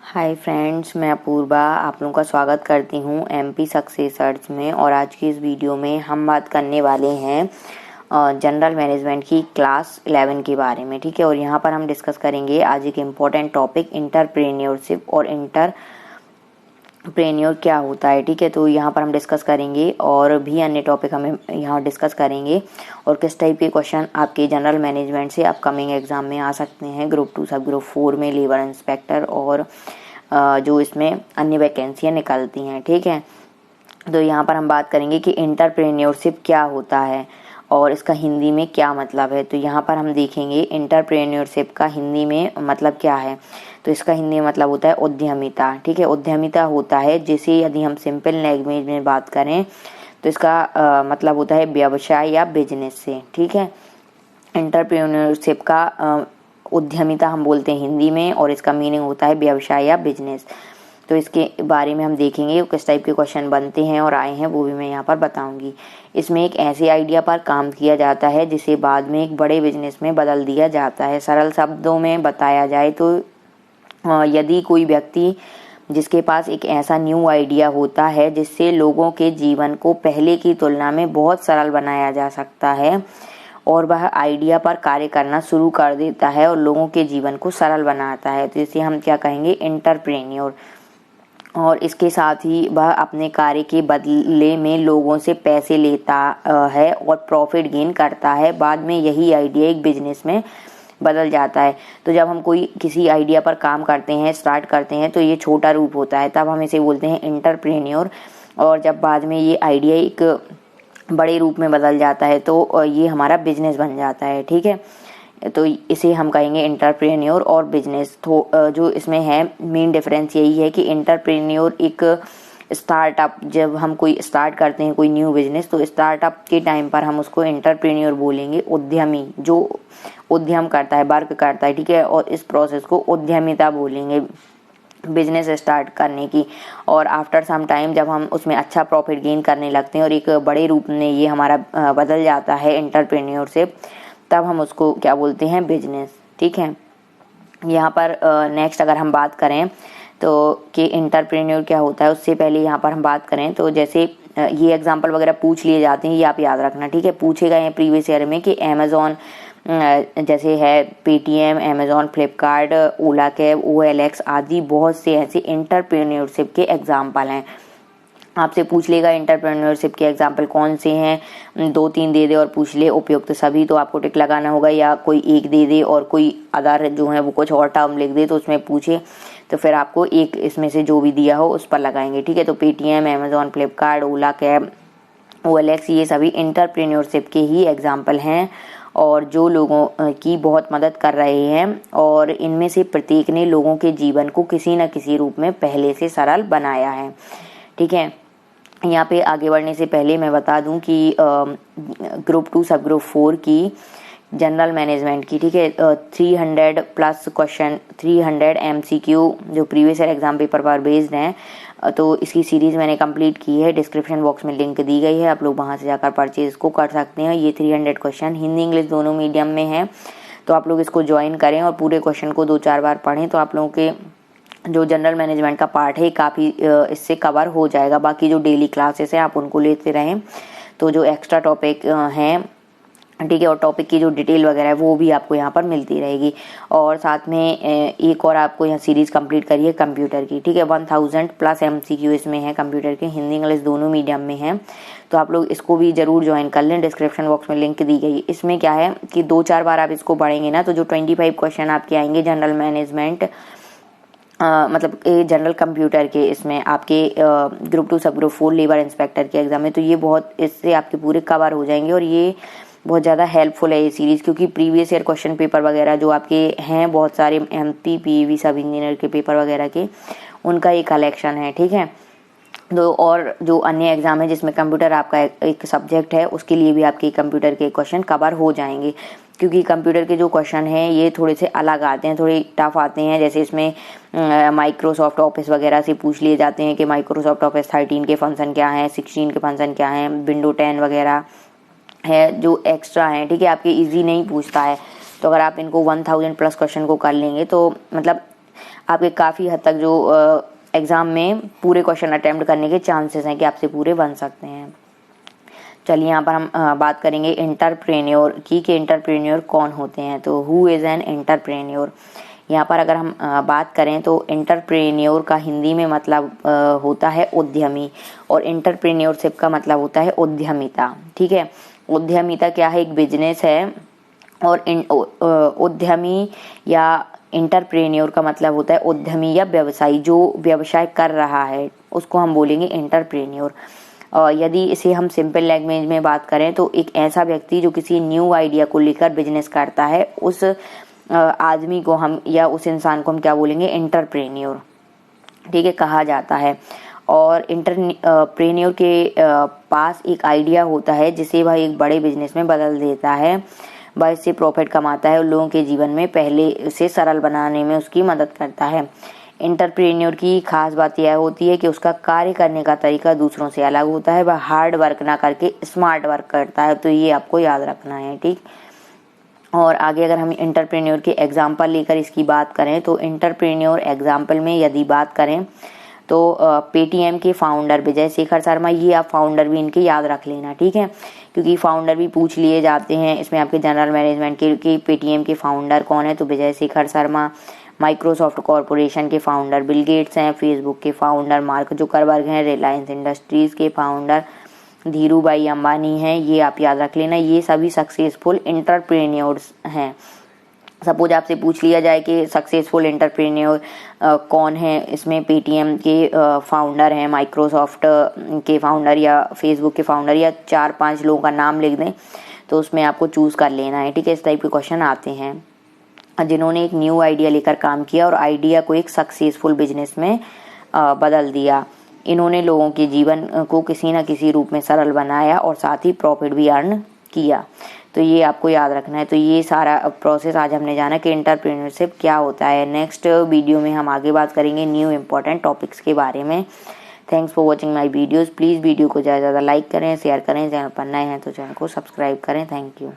Hi friends, मैं अपूर्वा आप लोगों का स्वागत करती हूँ एमपी सक्सेस सर्च में। और आज की इस वीडियो में हम बात करने वाले हैं जनरल मैनेजमेंट की क्लास 11 के बारे में। ठीक है, और यहाँ पर हम डिस्कस करेंगे आज एक इम्पॉर्टेंट टॉपिक इंटरप्रेन्योरशिप और इंटरप्रेन्योर क्या होता है। ठीक है, तो यहाँ पर हम डिस्कस करेंगे और भी अन्य टॉपिक हमें यहाँ डिस्कस करेंगे और किस टाइप के क्वेश्चन आपके जनरल मैनेजमेंट से अपकमिंग एग्जाम में आ सकते हैं, ग्रुप 2 सब ग्रुप 4 में लेबर इंस्पेक्टर और जो इसमें अन्य वैकेंसियाँ निकलती हैं। ठीक है, तो यहाँ पर हम बात करेंगे कि इंटरप्रेन्योरशिप क्या होता है और इसका हिंदी में क्या मतलब है। तो यहाँ पर हम देखेंगे इंटरप्रेन्योरशिप का हिंदी में मतलब क्या है। तो इसका हिंदी में मतलब होता है उद्यमिता। ठीक है, उद्यमिता होता है जिसे यदि हम सिंपल लैंग्वेज में बात करें तो इसका मतलब होता है व्यवसाय या बिजनेस से। ठीक है, इंटरप्रेन्योरशिप का उद्यमिता हम बोलते हैं हिंदी में और इसका मीनिंग होता है व्यवसाय या बिजनेस। तो इसके बारे में हम देखेंगे किस टाइप के क्वेश्चन बनते हैं और आए हैं वो भी मैं यहाँ पर बताऊंगी। इसमें एक ऐसे आइडिया पर काम किया जाता है जिसे बाद में एक बड़े बिजनेस में बदल दिया जाता है। सरल शब्दों में बताया जाए तो यदि कोई व्यक्ति जिसके पास एक ऐसा न्यू आइडिया होता है जिससे लोगों के जीवन को पहले की तुलना में बहुत सरल बनाया जा सकता है और वह आइडिया पर कार्य करना शुरू कर देता है और लोगों के जीवन को सरल बनाता है, तो इसे हम क्या कहेंगे, इंटरप्रेन्योर। और इसके साथ ही वह अपने कार्य के बदले में लोगों से पैसे लेता है और प्रॉफिट गेन करता है। बाद में यही आइडिया एक बिजनेस में बदल जाता है। तो जब हम कोई किसी आइडिया पर काम करते हैं, स्टार्ट करते हैं, तो ये छोटा रूप होता है, तब हम इसे बोलते हैं इंटरप्रेन्योर। और जब बाद में ये आइडिया एक बड़े रूप में बदल जाता है तो ये हमारा बिजनेस बन जाता है। ठीक है, तो इसे हम कहेंगे इंटरप्रेन्योर और बिजनेस। तो जो इसमें है मेन डिफरेंस यही है कि इंटरप्रेन्योर एक स्टार्टअप, जब हम कोई स्टार्ट करते हैं कोई न्यू बिजनेस तो स्टार्टअप के टाइम पर हम उसको इंटरप्रेन्योर बोलेंगे, उद्यमी जो उद्यम करता है, वर्क करता है। ठीक है, और इस प्रोसेस को उद्यमिता बोलेंगे बिजनेस स्टार्ट करने की। और आफ्टर सम टाइम जब हम उसमें अच्छा प्रॉफिट गेन करने लगते हैं और एक बड़े रूप में ये हमारा बदल जाता है इंटरप्रेन्योरशिप, तब हम उसको क्या बोलते हैं, बिजनेस। ठीक है, यहाँ पर नेक्स्ट अगर हम बात करें तो कि इंटरप्रेन्योर क्या होता है, उससे पहले यहाँ पर हम बात करें तो जैसे ये एग्जांपल वगैरह पूछ लिए जाते हैं, ये आप याद रखना। ठीक है, पूछे गए हैं प्रीवियस ईयर में कि अमेजोन जैसे है, पेटीएम, अमेजोन, फ्लिपकार्ट, ओला कैब, OLX आदि बहुत से ऐसे इंटरप्रेन्योरशिप के एग्जाम्पल हैं। आपसे पूछ लेगा इंटरप्रेन्योरशिप के एग्जाम्पल कौन से हैं, 2-3 दे दे और पूछ ले उपयुक्त सभी, तो आपको टिक लगाना होगा, या कोई एक दे दे और कोई अदर जो है वो कुछ और टर्म लिख दे तो उसमें पूछे तो फिर आपको एक इसमें से जो भी दिया हो उस पर लगाएंगे। ठीक है, तो पेटीएम, अमेजोन, फ्लिपकार्ट, ओला कैब, OLX ये सभी इंटरप्रेन्योरशिप के ही एग्जाम्पल हैं और जो लोगों की बहुत मदद कर रहे हैं, और इनमें से प्रत्येक ने लोगों के जीवन को किसी न किसी रूप में पहले से सरल बनाया है। ठीक है, यहाँ पे आगे बढ़ने से पहले मैं बता दूं कि ग्रुप 2 सब ग्रुप 4 की जनरल मैनेजमेंट की, ठीक है, 300 प्लस क्वेश्चन, 300 MCQ जो प्रीवियस ईयर एग्जाम पेपर पर बेस्ड हैं, तो इसकी सीरीज मैंने कंप्लीट की है। डिस्क्रिप्शन बॉक्स में लिंक दी गई है, आप लोग वहां से जाकर परचेज को कर सकते हैं। ये 300 क्वेश्चन हिंदी इंग्लिश दोनों मीडियम में है, तो आप लोग इसको ज्वाइन करें और पूरे क्वेश्चन को 2-4 बार पढ़ें, तो आप लोगों के जो जनरल मैनेजमेंट का पार्ट है काफ़ी इससे कवर हो जाएगा। बाकी जो डेली क्लासेस हैं आप उनको लेते रहें, तो जो एक्स्ट्रा टॉपिक हैं, ठीक है, और टॉपिक की जो डिटेल वगैरह है वो भी आपको यहाँ पर मिलती रहेगी। और साथ में एक और आपको यहाँ सीरीज कंप्लीट करिए कंप्यूटर की। ठीक है, 1000 प्लस MCQ इसमें है कंप्यूटर के, हिंदी इंग्लिश दोनों मीडियम में है, तो आप लोग इसको भी जरूर ज्वाइन कर लें। डिस्क्रिप्शन बॉक्स में लिंक दी गई। इसमें क्या है कि 2-4 बार आप इसको पढ़ेंगे ना, तो जो 25 क्वेश्चन आपके आएंगे जनरल मैनेजमेंट मतलब जनरल कंप्यूटर के, इसमें आपके ग्रुप 2 सब ग्रुप 4 लेबर इंस्पेक्टर के एग्जाम में, तो ये बहुत इससे आपके पूरे कवर हो जाएंगे और ये बहुत ज़्यादा हेल्पफुल है ये सीरीज़, क्योंकि प्रीवियस ईयर क्वेश्चन पेपर वगैरह जो आपके हैं बहुत सारे MP PV सब इंजीनियर के पेपर वगैरह के, उनका ये कलेक्शन है। ठीक है, तो और जो अन्य एग्जाम है जिसमें कंप्यूटर आपका एक सब्जेक्ट है, उसके लिए भी आपके कंप्यूटर के क्वेश्चन कवर हो जाएंगे, क्योंकि कंप्यूटर के जो क्वेश्चन हैं ये थोड़े से अलग आते हैं, थोड़े टफ आते हैं। जैसे इसमें माइक्रोसॉफ्ट ऑफिस वगैरह से पूछ लिए जाते हैं कि माइक्रोसॉफ्ट ऑफिस 13 के फंक्शन क्या हैं, 16 के फंक्शन क्या हैं, विंडो 10 वगैरह है जो एक्स्ट्रा है। ठीक है, आपके इजी नहीं पूछता है, तो अगर आप इनको 1000 प्लस क्वेश्चन को कर लेंगे तो मतलब आपके काफ़ी हद तक जो एग्ज़ाम में पूरे क्वेश्चन अटेम्प्ट करने के चांसेस हैं कि आपसे पूरे बन सकते हैं। चलिए यहाँ पर हम बात करेंगे एंटरप्रेन्योर की कि एंटरप्रेन्योर कौन होते हैं। तो हु इज़ एन एंटरप्रेन्योर। यहाँ पर अगर हम बात करें तो एंटरप्रेन्योर का हिंदी में मतलब होता है उद्यमी, और एंटरप्रेन्योरशिप का मतलब होता है उद्यमिता। ठीक है, उद्यमिता क्या है, एक बिजनेस है, और उद्यमी या एंटरप्रेन्योर का मतलब होता है उद्यमी या व्यवसायी, जो व्यवसाय कर रहा है उसको हम बोलेंगे एंटरप्रेन्योर। यदि इसे हम सिंपल लैंग्वेज में बात करें तो एक ऐसा व्यक्ति जो किसी न्यू आइडिया को लेकर बिजनेस करता है, उस आदमी को हम या उस इंसान को हम क्या बोलेंगे, एंटरप्रेन्योर। ठीक है, कहा जाता है। और एंटरप्रेन्योर के पास एक आइडिया होता है जिसे वह एक बड़े बिजनेस में बदल देता है, वह इससे प्रॉफिट कमाता है और लोगों के जीवन में पहले उसे सरल बनाने में उसकी मदद करता है। एंटरप्रेन्योर की खास बात यह होती है कि उसका कार्य करने का तरीका दूसरों से अलग होता है, वह हार्ड वर्क ना करके स्मार्ट वर्क करता है। तो ये आपको याद रखना है। ठीक, और आगे अगर हम एंटरप्रेन्योर के एग्जाम्पल लेकर इसकी बात करें तो एंटरप्रेन्योर एग्जाम्पल में यदि बात करें तो पेटीएम के फाउंडर विजय शेखर शर्मा, ये आप फाउंडर भी इनके याद रख लेना। ठीक है, क्योंकि फाउंडर भी पूछ लिए जाते हैं इसमें आपके जनरल मैनेजमेंट के पेटीएम के फाउंडर कौन है, तो विजय शेखर शर्मा। माइक्रोसॉफ्ट कॉरपोरेशन के फाउंडर बिल गेट्स हैं। फेसबुक के फाउंडर मार्क जुकरबर्ग हैं। रिलायंस इंडस्ट्रीज के फाउंडर धीरू भाई अंबानी हैं। ये आप याद रख लेना, ये सभी सक्सेसफुल एंटरप्रेन्योर्स हैं। सपोज आपसे पूछ लिया जाए कि सक्सेसफुल एंटरप्रेन्योर कौन है, इसमें पेटीएम के फाउंडर हैं, माइक्रोसॉफ्ट के फाउंडर या फेसबुक के फाउंडर, या 4-5 लोगों का नाम लिख दें तो उसमें आपको चूज़ कर लेना है। ठीक है, इस टाइप के क्वेश्चन आते हैं जिन्होंने एक न्यू आइडिया लेकर काम किया और आइडिया को एक सक्सेसफुल बिजनेस में बदल दिया। इन्होंने लोगों के जीवन को किसी न किसी रूप में सरल बनाया और साथ ही प्रॉफिट भी अर्न किया। तो ये आपको याद रखना है। तो ये सारा प्रोसेस आज हमने जाना कि एंटरप्रेन्योरशिप क्या होता है। नेक्स्ट वीडियो में हम आगे बात करेंगे न्यू इम्पोर्टेंट टॉपिक्स के बारे में। Thanks for watching my videos. Please video को ज़्यादा से ज़्यादा लाइक करें, शेयर करें। चैनल पर नए हैं तो चैनल को सब्सक्राइब करें। Thank you.